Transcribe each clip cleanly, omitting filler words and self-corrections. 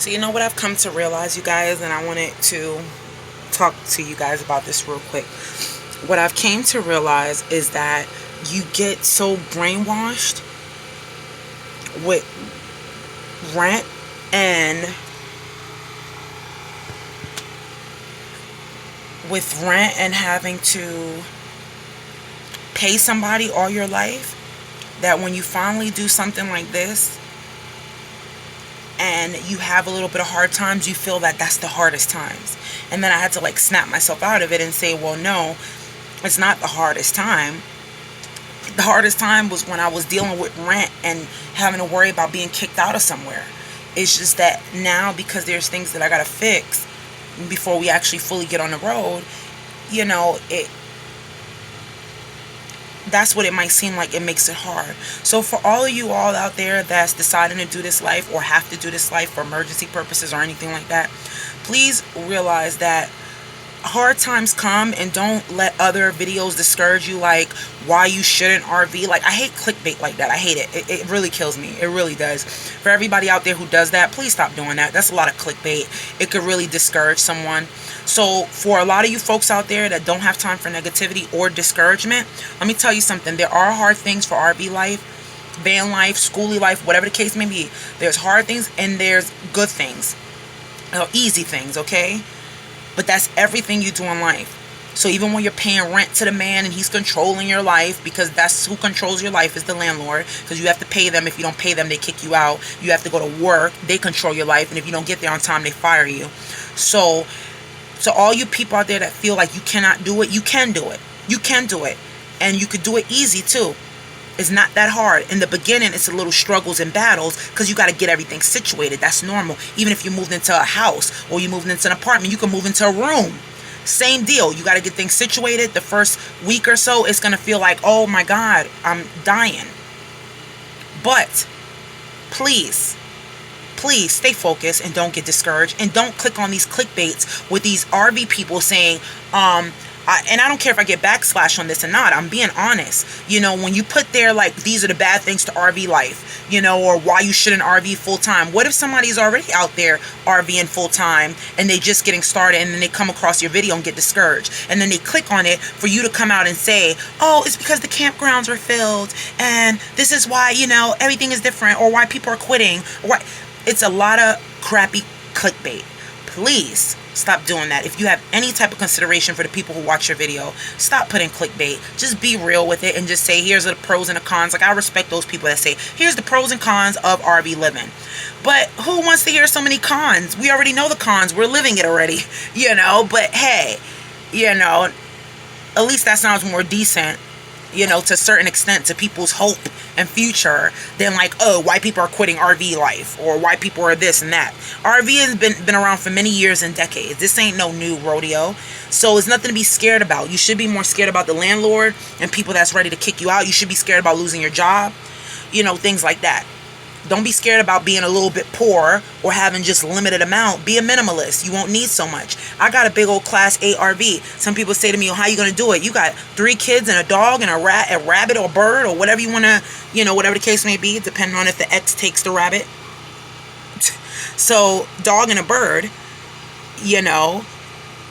So you know what I've come to realize, you guys, and I wanted to talk to you guys about this real quick. What I've came to realize is that you get so brainwashed with rent and having to pay somebody all your life, that when you finally do something like this and you have a little bit of hard times, you feel that that's the hardest times. And then I had to like snap myself out of it and say, well, no, it's not the hardest time. The hardest time was when I was dealing with rent and having to worry about being kicked out of somewhere. It's just that now, because there's things that I gotta fix before we actually fully get on the road, you know, that's what it might seem like. It makes it hard. So for all of you all out there that's deciding to do this life or have to do this life for emergency purposes or anything like that, please realize that hard times come, and don't let other videos discourage you, like why you shouldn't RV. Like, I hate clickbait like that. I hate it. It really kills me. It really does. For everybody out there who does that, please stop doing that. That's a lot of clickbait. It could really discourage someone. So for a lot of you folks out there that don't have time for negativity or discouragement, let me tell you something. There are hard things for RV life, van life, schoolie life, whatever the case may be. There's hard things and there's good things, easy things, okay? But that's everything you do in life. So even when you're paying rent to the man and he's controlling your life, because that's who controls your life, is the landlord, because you have to pay them. If you don't pay them, they kick you out. You have to go to work. They control your life. And if you don't get there on time, they fire you. So all you people out there that feel like you cannot do it, you can do it. You can do it. And you could do it easy too. It's not that hard. In the beginning, it's a little struggles and battles because you got to get everything situated. That's normal. Even if you moved into a house or you moved into an apartment, you can move into a room. Same deal. You got to get things situated. The first week or so, it's going to feel like, oh my God, I'm dying. But please stay focused and don't get discouraged, and don't click on these clickbaits with these RV people saying, and I don't care if I get backslash on this or not. I'm being honest. You know, when you put there like, these are the bad things to RV life, you know, or why you shouldn't RV full time. What if somebody's already out there RVing full time and they just getting started, and then they come across your video and get discouraged, and then they click on it for you to come out and say, oh, it's because the campgrounds were filled and this is why, you know, everything is different, or why people are quitting, or why. It's a lot of crappy clickbait. Please stop doing that. If you have any type of consideration for the people who watch your video, stop putting clickbait. Just be real with it and just say, here's the pros and the cons. Like, I respect those people that say, here's the pros and cons of RV living. But who wants to hear so many cons? We already know the cons. We're living it already, you know. But hey, you know, at least that sounds more decent, you know, to a certain extent, to people's hope and future, than like, oh, why people are quitting RV life, or why people are this and that. RV has been around for many years and decades. This ain't no new rodeo. So it's nothing to be scared about. You should be more scared about the landlord and people that's ready to kick you out. You should be scared about losing your job, you know, things like that. Don't be scared about being a little bit poor or having just limited amount. Be a minimalist. You won't need so much. I got a big old Class A RV. Some people say to me, oh, how are you going to do it? You got 3 kids and a dog and a rabbit or bird or whatever you want to, you know, whatever the case may be, depending on if the ex takes the rabbit. So, dog and a bird, you know,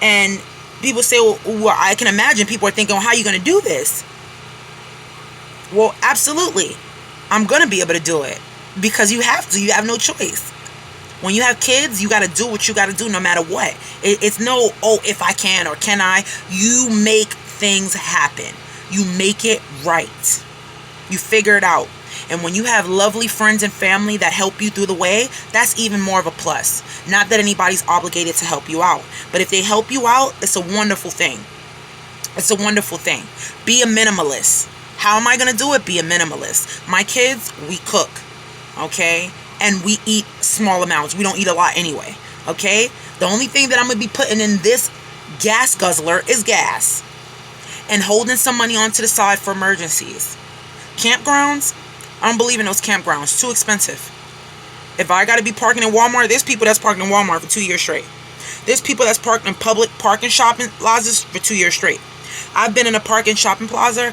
and people say, well, I can imagine people are thinking, well, how are you going to do this? Well, absolutely. I'm going to be able to do it. Because you have to. You have no choice. When you have kids, you got to do what you got to do no matter what. It's no, oh, if I can or can I. You make things happen. You make it right. You figure it out. And when you have lovely friends and family that help you through the way, that's even more of a plus. Not that anybody's obligated to help you out. But if they help you out, it's a wonderful thing. It's a wonderful thing. Be a minimalist. How am I going to do it? Be a minimalist. My kids, we cook. Okay? And we eat small amounts. We don't eat a lot anyway. Okay? The only thing that I'm going to be putting in this gas guzzler is gas. And holding some money onto the side for emergencies. Campgrounds? I don't believe in those campgrounds. Too expensive. If I got to be parking in Walmart, there's people that's parking in Walmart for 2 years straight. There's people that's parked in public parking shopping plazas for 2 years straight. I've been in a parking shopping plaza